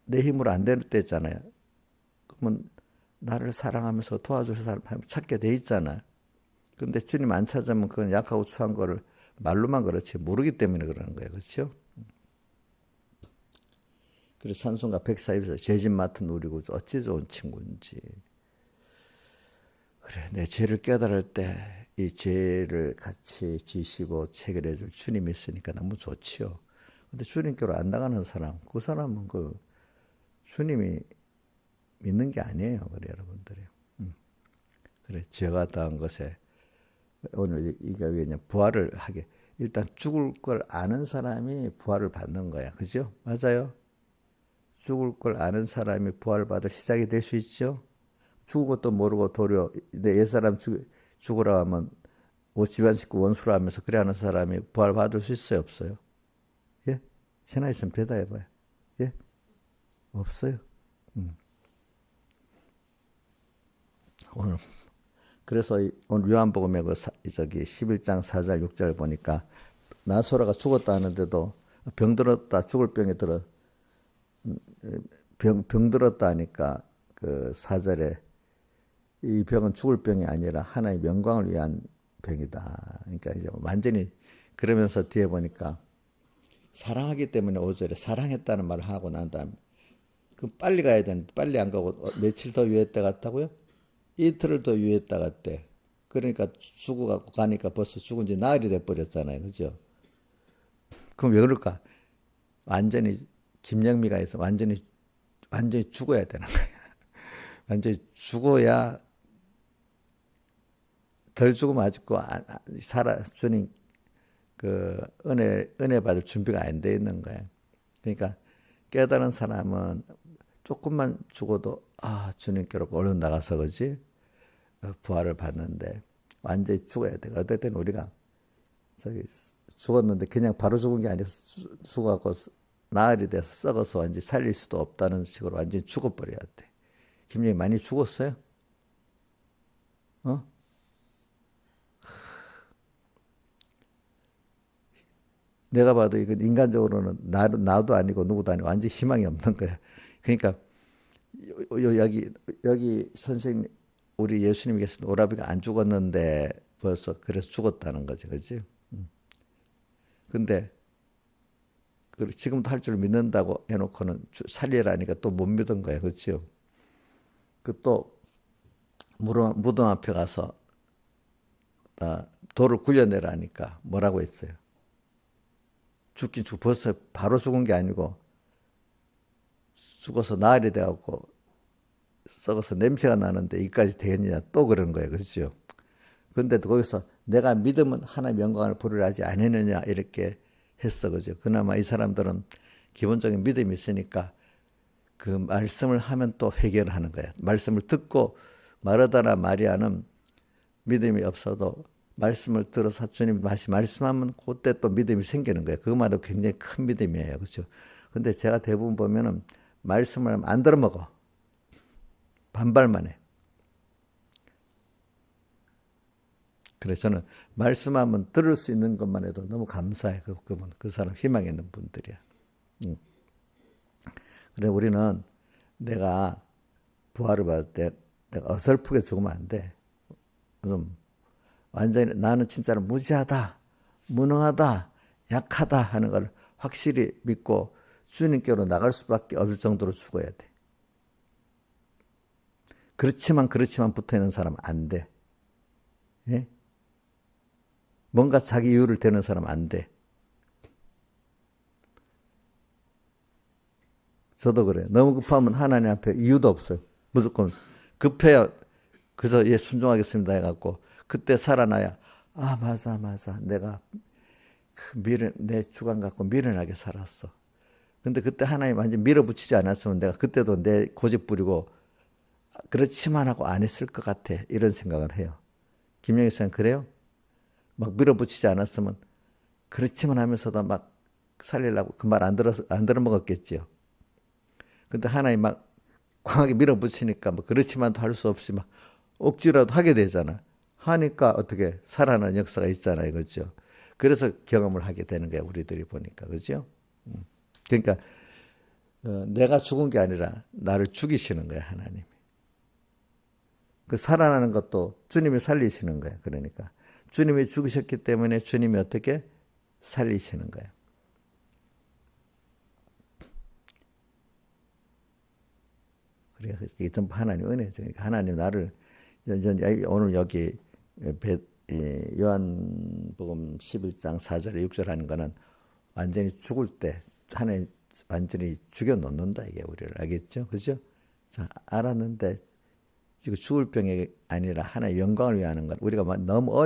내 힘으로 안 될 때 있잖아요. 그러면 나를 사랑하면서 도와줄 사람 찾게 돼 있잖아요. 근데 주님 안 찾으면 그건 약하고 추한 거를 말로만 그렇지 모르기 때문에 그러는 거예요. 그렇죠? 그래서 산송가 140에서 죄짐 맡은 우리고 어찌 좋은 친구인지. 그래, 내 죄를 깨달을 때 이 죄를 같이 지시고 체결해 줄 주님이 있으니까 너무 좋지요. 근데 주님께로 안 나가는 사람, 그 사람은 주님이 믿는 게 아니에요. 그래, 여러분들이. 그래, 죄가 더한 것에 오늘 이게 왜냐 부활을 하게 일단 죽을 걸 아는 사람이 부활을 받는 거야. 그죠? 맞아요? 죽을 걸 아는 사람이 부활받을 시작이 될 수 있죠. 죽을 것도 모르고 도리어 내 옛사람 죽으라 하면 집안 식구 원수라 하면서 그래 하는 사람이 부활받을 수 있어요? 없어요? 예? 신화 있으면 대답해봐요. 예? 없어요. 오늘 그래서 오늘 요한복음의 11장 4절 6절 보니까 나소라가 죽었다 하는데도 병들었다 죽을 병에 들어 병들었다 하니까 그 4절에 이 병은 죽을 병이 아니라 하나의 영광을 위한 병이다. 그러니까 이제 완전히 그러면서 뒤에 보니까 사랑하기 때문에 5절에 사랑했다는 말을 하고 난 다음에 그럼 빨리 가야 되는데 빨리 안 가고 며칠 더 유예했다 갔다고요? 이틀을 더 유예했다 갔대. 그러니까 죽어갖고 가니까 벌써 죽은 지 나흘이 돼버렸잖아요. 그죠? 그럼 왜 그럴까? 완전히 김영미가 해서 완전히 죽어야 되는 거야. 완전히 죽어야 덜 죽으면 아직도 주님 은혜 받을 준비가 안 돼 있는 거야. 그러니까 깨달은 사람은 조금만 죽어도 주님께로 얼른 나가서 그지 부활을 받는데 완전히 죽어야 돼. 어떨 때는 우리가 죽었는데 그냥 바로 죽은 게 아니라 죽어갖고 나흘이 돼서 썩어서 완전히 살릴 수도 없다는 식으로 완전히 죽어버려야 돼. 김영희 많이 죽었어요? 어? 내가 봐도 이건 인간적으로는 나도 아니고 누구도 아니고 완전 희망이 없는 거야. 그러니까 여기 선생님 우리 예수님께서 오라비가 안 죽었는데 벌써 그래서 죽었다는 거지, 그렇지? 근데 지금도 할 줄 믿는다고 해놓고는 살리라니까 또 못 믿은 거야, 그렇죠? 또 무덤 앞에 가서 돌을 굴려내라니까 뭐라고 했어요? 벌써 바로 죽은 게 아니고 죽어서 나흘이 돼갖고 썩어서 냄새가 나는데 이까지 되겠느냐 또 그런 거예요. 그렇죠? 그런데도 거기서 내가 믿으면 하나님의 영광을 부르려 하지 않았느냐 이렇게 했어. 그죠? 그나마 이 사람들은 기본적인 믿음이 있으니까 그 말씀을 하면 또 해결하는 거야. 말씀을 듣고 마르다나 마리아는 믿음이 없어도 말씀을 들어서 주님 다시 말씀하면 그때 또 믿음이 생기는 거예요. 그것만도 굉장히 큰 믿음이에요. 그렇죠? 근데 제가 대부분 보면은 말씀을 하면 안 들어먹어. 반발만 해. 그래서 저는 말씀하면 들을 수 있는 것만 해도 너무 감사해. 그 사람 희망 있는 분들이야. 그래 우리는 내가 부활을 받을 때 내가 어설프게 죽으면 안 돼. 완전히 나는 진짜로 무지하다, 무능하다, 약하다 하는 걸 확실히 믿고 주님께로 나갈 수밖에 없을 정도로 죽어야 돼. 그렇지만 붙어있는 사람은 안 돼. 예? 뭔가 자기 이유를 대는 사람 안 돼. 저도 그래요. 너무 급하면 하나님 앞에 이유도 없어요. 무조건 급해야 그래서 예 순종하겠습니다 해갖고 그때 살아나야 아 맞아 내가 내 주관 갖고 미련하게 살았어. 근데 그때 하나님 완전 밀어붙이지 않았으면 내가 그때도 내 고집 부리고 그렇지만 하고 안 했을 것 같아. 이런 생각을 해요. 김영희 씨는 그래요? 막 밀어붙이지 않았으면 그렇지만 하면서도 막 살리려고 그 말 안 들어먹었겠지요. 근데 하나님 막 강하게 밀어붙이니까 뭐 그렇지만도 할 수 없이 막 억지라도 하게 되잖아. 하니까 어떻게 살아나는 역사가 있잖아요. 그렇죠? 그래서 경험을 하게 되는 거야. 우리들이 보니까. 그렇죠? 그러니까 내가 죽은 게 아니라 나를 죽이시는 거야. 하나님이. 그 살아나는 것도 주님이 살리시는 거야. 그러니까 주님이 죽으셨기 때문에 주님이 어떻게 살리시는 거야. 그래서 이게 전부 하나님 은혜죠. 그러니까 하나님 나를 오늘 여기 요한복음 11장 4절에 6절 하는 거는 완전히 죽을 때 하나님 완전히 죽여 놓는다 이게 우리를 알겠죠? 그죠? 자, 알았는데 이거 죽을 병이 아니라 하나의 영광을 위하는 것. 우리가 너무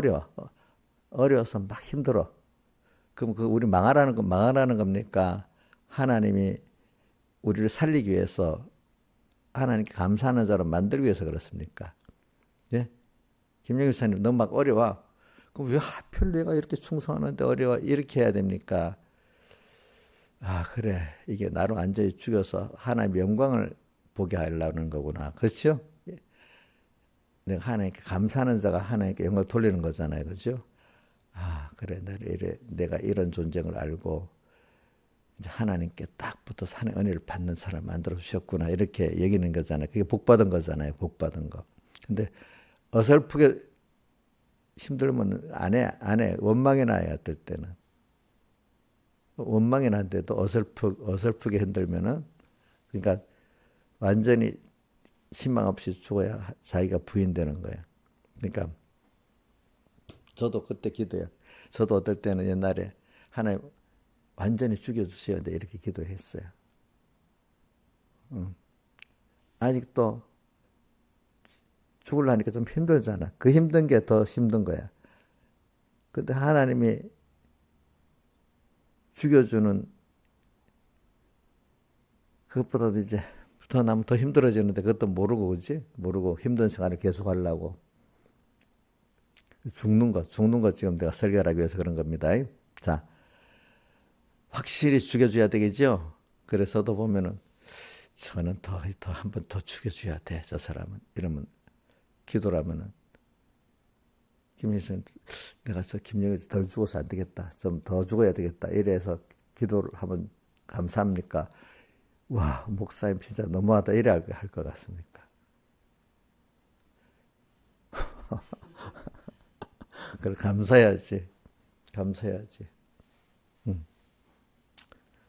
어려워서 막 힘들어. 그럼 우리 망하라는 겁니까? 하나님이 우리를 살리기 위해서 하나님께 감사하는 자로 만들기 위해서 그렇습니까? 예? 김영일 사님 너무 막 어려워. 그럼 왜 하필 내가 이렇게 충성하는데 어려워? 이렇게 해야 됩니까? 아 그래 이게 나를 완전히 죽여서 하나님의 영광을 보게 하려는 거구나. 그렇죠? 내가 하나님께 감사하는 자가 하나님께 영광을 돌리는 거잖아요. 그렇죠? 아 그래 내가 이런 존재를 알고 이제 하나님께 딱 붙어서 하나님의 은혜를 받는 사람 만들어 주셨구나 이렇게 여기는 거잖아요. 그게 복 받은 거잖아요. 복 받은 거. 근데 어설프게 힘들면 안 해. 원망이 나요. 어떨 때는. 원망이 난데도 어설프게 흔들면은 그러니까 완전히 희망 없이 죽어야 자기가 부인되는 거예요. 그러니까 저도 그때 기도해요. 저도 어떨 때는 옛날에 하나님 완전히 죽여주셔야 돼 이렇게 기도했어요. 아직도 죽으려니까 좀 힘들잖아. 그 힘든 게 더 힘든 거야. 근데 하나님이 죽여주는 그것보다도 이제 더 나면 더 힘들어지는데 그것도 모르고 그지? 모르고 힘든 생활을 계속 하려고 죽는 것 지금 내가 설교를 하기 위해서 그런 겁니다. 자, 확실히 죽여줘야 되겠죠? 그래서도 보면은 저는 더 한 번 더 죽여줘야 돼. 저 사람은 이러면 기도라면은 김일성 내가 저 김영희 덜 죽어서 안 되겠다. 좀 더 죽어야 되겠다. 이래서 기도를 하면 감사합니까? 와 목사님 진짜 너무하다 이래 할 것 같습니까? 그걸 감사해야지.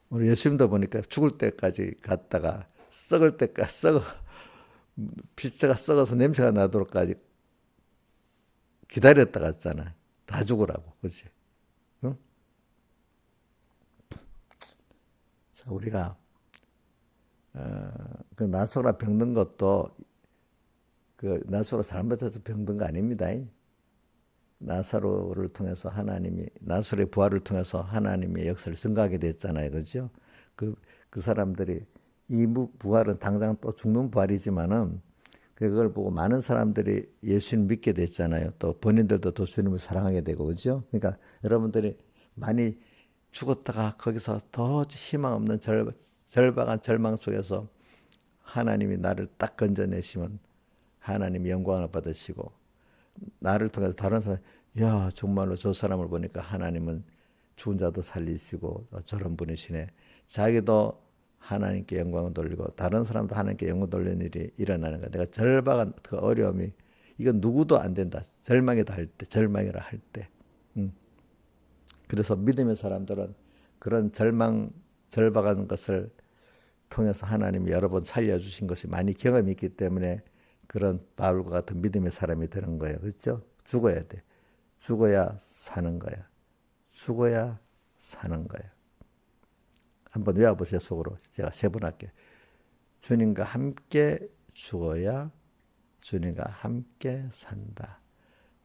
우리 예수님도 보니까 죽을 때까지 갔다가 썩을 때까지 피자가 썩어서 냄새가 나도록까지 기다렸다 갔잖아. 다 죽으라고, 그렇지? 응? 자, 우리가 그 나소라 병든 것도 그 나소라 사람한테서 병든 거 아닙니다. 나사로를 통해서 나사로의 부활을 통해서 하나님의 역사를 증가하게 됐잖아요. 그죠? 그 사람들이 이 부활은 당장 또 죽는 부활이지만은 그걸 보고 많은 사람들이 예수님 믿게 됐잖아요. 또 본인들도 더 주님을 사랑하게 되고, 그죠? 그러니까 여러분들이 많이 죽었다가 거기서 더 희망 없는 절박한 절망 속에서 하나님이 나를 딱 건져내시면 하나님이 영광을 받으시고 나를 통해서 다른 사람, 야 정말로 저 사람을 보니까 하나님은 죽은 자도 살리시고 저런 분이시네. 자기도 하나님께 영광을 돌리고 다른 사람도 하나님께 영광 돌리는 일이 일어나는 거야. 내가 절박한 그 어려움이 이건 누구도 안 된다. 절망이라 할 때. 그래서 믿음의 사람들은 그런 절박한 것을 통해서 하나님이 여러 번 살려주신 것이 많이 경험이 있기 때문에 그런 바울과 같은 믿음의 사람이 되는 거예요. 그렇죠? 죽어야 돼. 죽어야 사는 거야. 죽어야 사는 거야. 한번 외워보세요. 속으로. 제가 세 번 할게요. 주님과 함께 죽어야 주님과 함께 산다.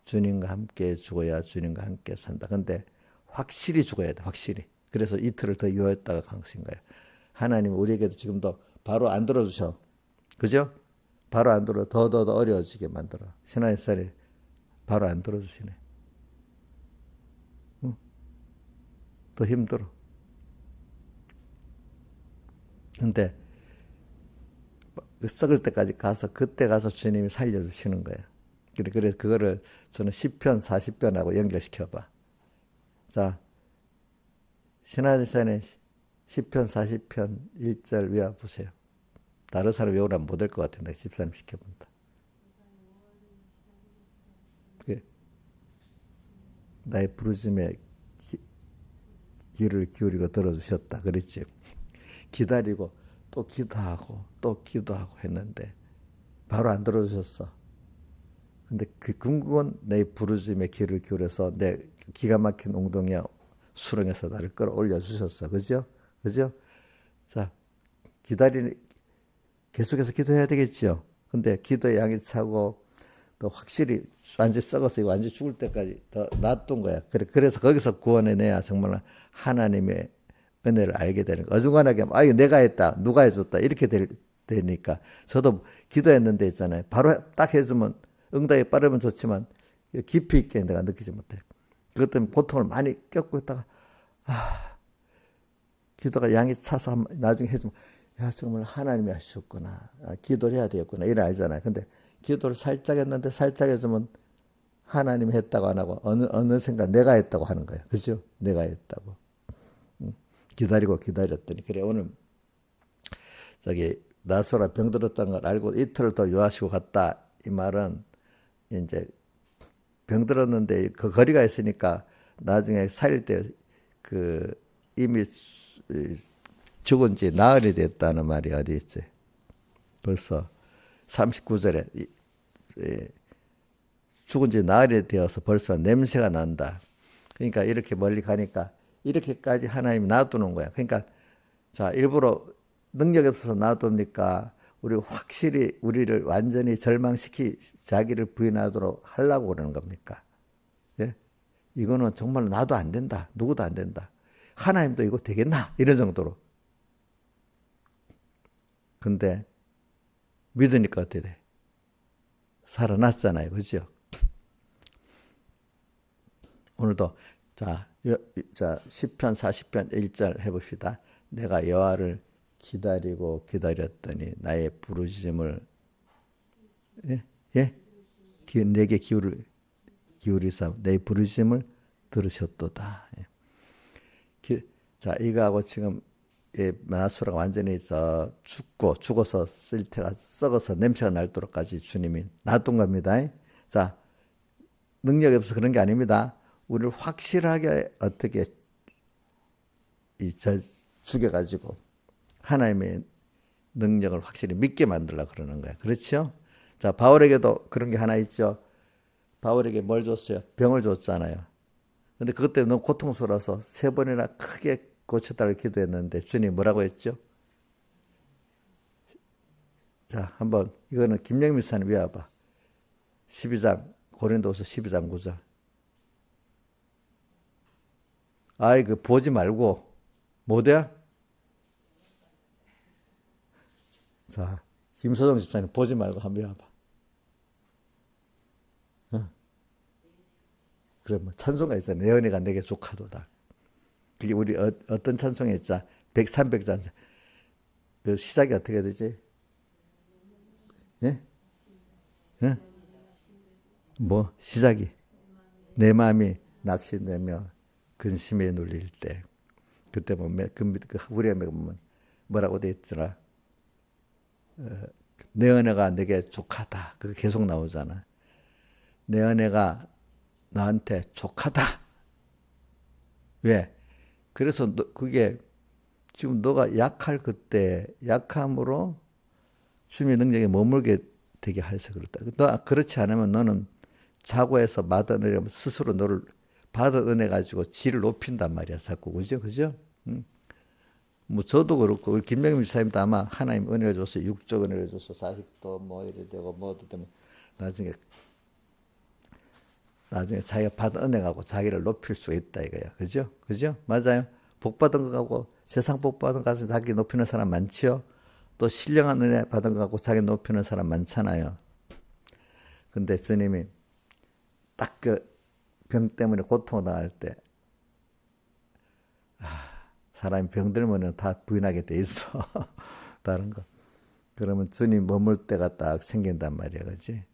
주님과 함께 죽어야 주님과 함께 산다. 근데 확실히 죽어야 돼, 확실히. 그래서 이틀을 더 요했다가 강신 거예요. 하나님 우리에게도 지금도 바로 안 들어주셔. 그죠? 바로 안 들어, 더 어려워지게 만들어. 신앙생활이 바로 안 들어주시네. 응? 더 힘들어. 근데 썩을 때까지 가서 그때 가서 주님이 살려주시는 거예요. 그래 그거를 저는 10편 40편하고 연결시켜봐. 자, 신하전에 10편 40편 1절 외워보세요. 다른 사람 외우라면 못 할 것 같은데 집사님 시켜본다. 나의 부르심에 귀를 기울이고 들어주셨다 그랬지. 기다리고 또 기도하고 또 기도하고 했는데 바로 안 들어주셨어. 근데 그 궁극은 내 부르심에 귀를 기울여서 내 기가 막힌 웅덩이와 수렁에서 나를 끌어올려 주셨어. 그죠? 그죠? 자, 계속해서 기도해야 되겠죠. 근데 기도의 양이 차고 또 확실히 완전히 썩어서 완전히 죽을 때까지 더 놔둔 거야. 그래서 거기서 구원해내야 정말 하나님의 은혜를 알게 되는 거. 어중간하게 이거 내가 했다, 누가 해줬다 이렇게 되니까 저도 기도했는데 있잖아요. 바로 딱 해주면 응답이 빠르면 좋지만 깊이 있게 내가 느끼지 못해. 그것 때문에 고통을 많이 겪고 있다가 기도가 양이 차서 나중에 해주면 야 정말 하나님이 하셨구나. 기도를 해야 되겠구나. 이래 알잖아요. 근데 기도를 살짝 했는데 살짝 해주면 하나님이 했다고 안 하고 어느 순간 내가 했다고 하는 거예요. 그죠? 내가 했다고. 기다렸더니 그래 오늘 저기 나소라 병들었다는 걸 알고 이틀을 더 요하시고 갔다. 이 말은 이제 병들었는데 그 거리가 있으니까 나중에 살릴 때 그 이미 죽은 지 나흘이 됐다는 말이 어디 있지? 벌써 39절에 죽은 지 나흘이 되어서 벌써 냄새가 난다. 그러니까 이렇게 멀리 가니까 이렇게까지 하나님이 놔두는 거야. 그러니까 자 일부러 능력이 없어서 놔둡니까? 우리 확실히 우리를 완전히 자기를 부인하도록 하려고 그러는 겁니까? 예? 이거는 정말 나도 안 된다. 누구도 안 된다. 하나님도 이거 되겠나? 이런 정도로. 근데 믿으니까 어떻게 돼? 살아났잖아요. 그죠? 오늘도 자 10편 40편 1절 해봅시다. 내가 여호와를 기다렸더니 나의 부르짖음을 내게 기울이사 내 부르짖음을 들으셨도다. 자 이거하고 지금 나소라가 완전히 죽어서 쓸테가 썩어서 냄새가 날도록까지 주님이 놔둔 겁니다. 자 능력이 없어서 그런 게 아닙니다. 우리를 확실하게 어떻게 죽여가지고 하나님의 능력을 확실히 믿게 만들려고 그러는 거예요. 그렇죠? 자, 바울에게도 그런 게 하나 있죠. 바울에게 뭘 줬어요? 병을 줬잖아요. 근데 그것 때문에 너무 고통스러워서 3번이나 크게 고쳐달라고 기도했는데 주님 뭐라고 했죠? 자, 한번 이거는 김영민 사님 외워봐. 12장 고린도서 12장 9절. 보지 말고 뭐대야? 자, 김서정 집사님 보지 말고 한번 해봐. 그래, 찬송가 있잖아. 내 은혜가 내게 족하도다. 그게 우리 어떤 찬송이 있자? 300장. 그 시작이 어떻게 되지? 예? 예? 시작이. 내 마음이 낙심되며 근심에 눌릴 때. 그때 보면, 우리에 보면 뭐라고 돼 있더라? 내 은혜가 내게 족하다. 그게 계속 나오잖아. 내 은혜가 나한테 족하다. 왜? 그래서 그게 지금 너가 약할 그때 약함으로 주님의 능력에 머물게 되게 해서 그렇다. 너 그렇지 않으면 너는 자고해서 받은 은혜 스스로 너를 받은 은혜 가지고 질을 높인단 말이야. 자꾸 그죠? 뭐 저도 그렇고 우리 김명민 집사님도 아마 하나님 은혜를 줘서 육적 은혜를 줘서 자식도 뭐 이래 되고 뭐도 되면 나중에 자기가 받은 은혜 갖고 자기를 높일 수 있다 이거야. 그죠? 그죠? 맞아요. 복 받은 거 갖고 세상 복 받은 거 가지고 자기 높이는 사람 많지요. 또 신령한 은혜 받은 거 갖고 자기 높이는 사람 많잖아요. 근데 스님이 딱 그 병 때문에 고통을 당할 때 사람이 병들면 다 부인하게 돼 있어. 다른 거. 그러면 주님 머물 때가 딱 생긴단 말이야. 그지?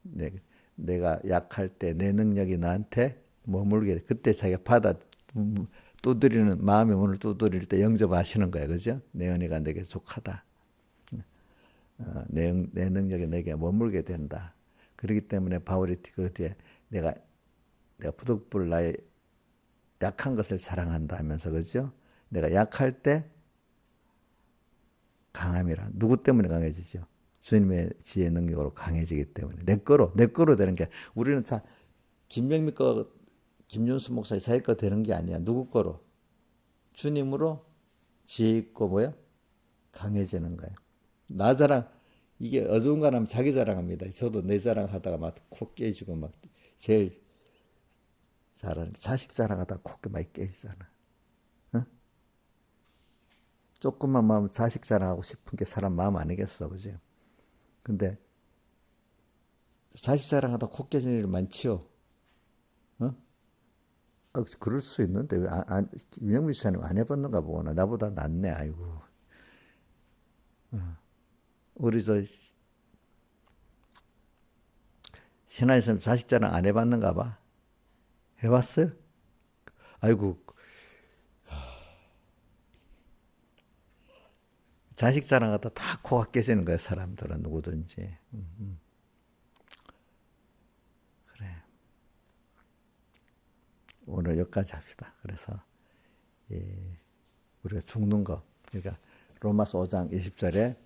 내가 약할 때 내 능력이 나한테 머물게 돼. 그때 자기가 두드리는, 마음의 문을 두드릴 때 영접하시는 거야. 그죠? 내 은혜가 내게 족하다. 내 능력이 내게 머물게 된다. 그렇기 때문에 바울이 그 뒤에 내가 부득불 나의 약한 것을 자랑한다 하면서, 그죠? 내가 약할 때 강함이라. 누구 때문에 강해지죠? 주님의 지혜 능력으로 강해지기 때문에. 내 거로 되는 게, 우리는 김명미 거, 김윤수 목사의 자기 거 되는 게 아니야. 누구 거로? 주님으로 지혜 있고 뭐야? 강해지는 거야. 나 자랑, 이게 어중간하면 자기 자랑합니다. 저도 내 자랑 하다가 막 코 깨지고 막 제일 잘하는 자식 자랑하다가 코 많이 깨지잖아. 어? 조금만 마음 자식 자랑하고 싶은 게 사람 마음 아니겠어, 그죠? 근데 자식 자랑하다 코 깨지는 일 많지요. 어? 그럴 수 있는데 왜 유영민 씨는 안 해봤는가 보구나. 나보다 낫네. 아이고. 우리 신하에서 자식 자랑 안 해봤는가 봐. 해봤어요? 아이고. 자식 자랑하다 다 코가 깨지는 거야, 사람들은 누구든지. 그래. 오늘 여기까지 합시다. 그래서 우리가 죽는 거, 그러니까 로마서 5장 20절에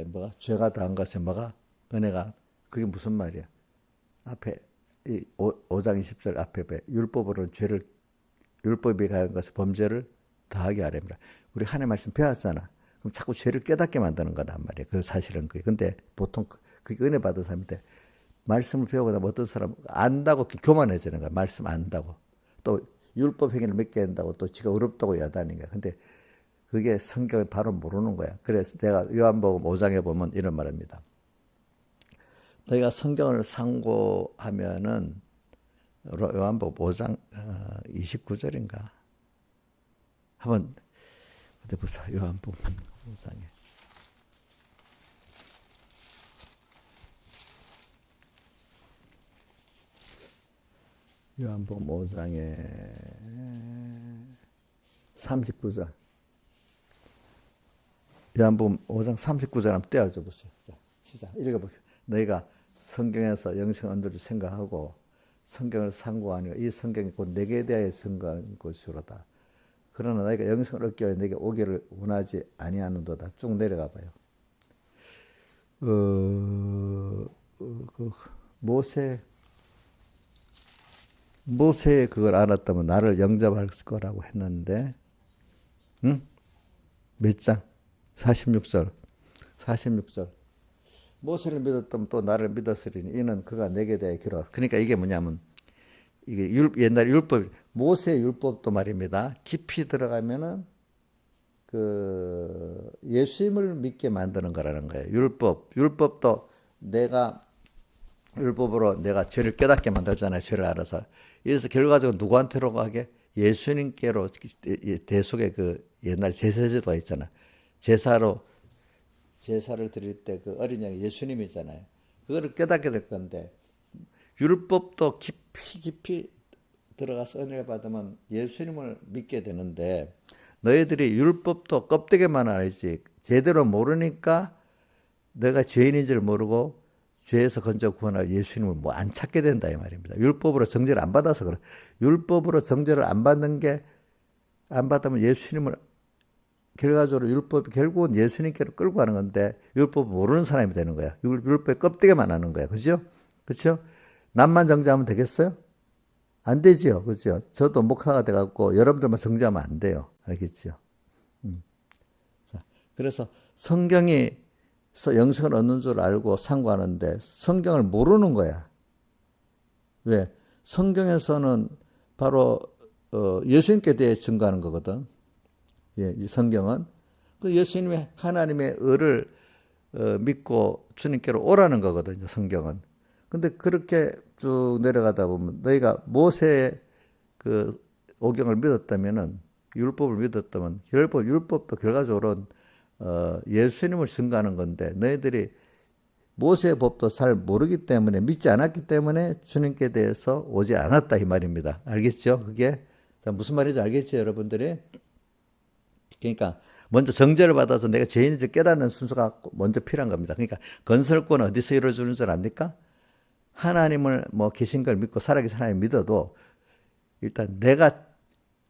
뭐가 죄가 더한 것에 뭐가 은혜가, 그게 무슨 말이야? 앞에 5장 20절 앞에 율법으로는 율법이 가한 것을 범죄를 더하게 하렵니다. 우리 하나님 말씀 배웠잖아. 그럼 자꾸 죄를 깨닫게 만드는 거단 말이야. 그 사실은 그게. 근데 보통 그게 은혜 받은 사람인데, 말씀을 배우고 나면 어떤 사람은 안다고 교만해지는 거야. 말씀 안다고. 또 율법 행위를 몇 개 한다고 또 지가 어렵다고 야단인 거야. 근데 그게 성경을 바로 모르는 거야. 그래서 내가 요한복음 5장에 보면 이런 말입니다. 너희가 성경을 상고하면은, 요한복음 5장 29절인가 한번 어디 보자. 요한복음 5장에 요한복음 5장에 39절. 요한복음 5장 39절 한번 떼어줘 보세요. 자, 시작. 읽어보세요. 너희가 성경에서 영생 언도를 생각하고 성경을 상고하니까 이 성경이 곧 내게 대하여 선거한 것이로다. 그러나 너희가 영생을 얻기 위해 내게 오기를 원하지 아니하는도다. 쭉 내려가 봐요. 모세 그걸 알았다면 나를 영접할 거라고 했는데, 응? 몇 장? 46절. 모세를 믿었다면 또 나를 믿었으리니 이는 그가 내게 대해 기록. 그러니까 이게 뭐냐면, 이게 옛날 율법, 모세 율법도 말입니다. 깊이 들어가면은 그 예수님을 믿게 만드는 거라는 거예요. 율법도 율법으로 내가 죄를 깨닫게 만들잖아요. 죄를 알아서. 그래서 결과적으로 누구한테로 가게? 예수님께로. 대속의 그 옛날 제사제도가 있잖아. 제사를 드릴 때 그 어린 양이 예수님이잖아요. 그거를 깨닫게 될 건데, 율법도 깊이 들어가서 은혜를 받으면 예수님을 믿게 되는데, 너희들이 율법도 껍데기만 알지 제대로 모르니까 내가 죄인인 줄 모르고 죄에서 건져 구원할 예수님을 뭐 안 찾게 된다 이 말입니다. 율법으로 정죄를 안 받아서 그래. 율법으로 정죄를 안 받으면 예수님을, 결과적으로 율법이 결국은 예수님께로 끌고 가는 건데, 율법 모르는 사람이 되는 거야. 율법의 껍데기만 하는 거야. 그죠? 그죠? 남만 정죄하면 되겠어요? 안 되지요. 그죠? 저도 목사가 돼갖고 여러분들만 정죄하면 안 돼요. 알겠죠? 그래서 성경에서 영생을 얻는 줄 알고 상고하는데 성경을 모르는 거야. 왜? 성경에서는 바로 예수님께 대해 증거하는 거거든. 예, 이 성경은 그 예수님의 하나님의 의를 믿고 주님께로 오라는 거거든요. 성경은. 근데 그렇게 쭉 내려가다 보면 너희가 모세의 그 오경을 믿었다면은 율법을 믿었다면 율법도 결과적으로는 예수님을 증거하는 건데 너희들이 모세의 법도 잘 모르기 때문에 믿지 않았기 때문에 주님께 대해서 오지 않았다 이 말입니다. 알겠죠? 그게 자, 무슨 말인지 알겠죠, 여러분들이? 그러니까 먼저 정죄를 받아서 내가 죄인인지 깨닫는 순서가 먼저 필요한 겁니다. 그러니까 건설권은 어디서 이루어지는 줄 압니까? 하나님을 뭐 계신 걸 믿고 살아계신 하나님 믿어도 일단 내가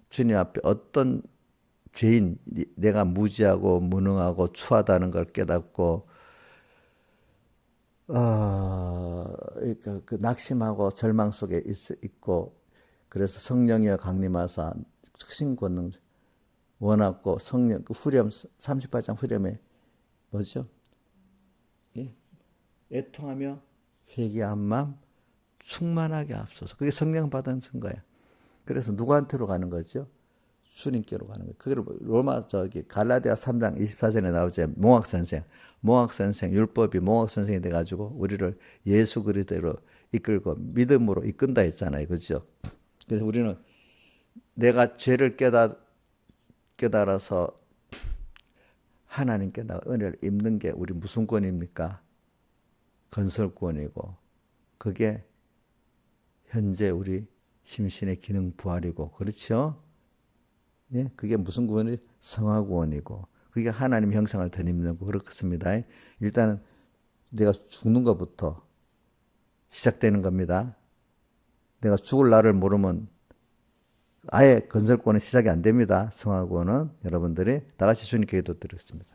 주님 앞에 어떤 죄인, 내가 무지하고 무능하고 추하다는 걸 깨닫고 그 낙심하고 절망 속에 있고 그래서 성령이여 강림하사 특신 권능 원하고 성령 그 후렴 38장 후렴에 뭐죠? 예? 애통하며 회개한 마음 충만하게 앞서서 그게 성령 받은 증거야. 그래서 누구한테로 가는 거죠? 주님께로 가는 거예요. 그걸 갈라디아 3장 24절에 나오죠. 몽학선생, 율법이 몽학선생이 돼가지고 우리를 예수 그리스도로 이끌고 믿음으로 이끈다 했잖아요. 그죠? 그래서 우리는 내가 죄를 깨달아서 하나님께 나 은혜를 입는 게 우리 무슨 권입니까? 건설권이고 그게 현재 우리 심신의 기능 부활이고 그렇죠? 예, 그게 무슨 구원이 성화구원이고 그게 하나님 형상을 덧입는 거 그렇습니다. 일단은 내가 죽는 것부터 시작되는 겁니다. 내가 죽을 날을 모르면 아예 건설권은 시작이 안 됩니다. 성화구원은 여러분들이 다 같이 주님께 기도드리겠습니다.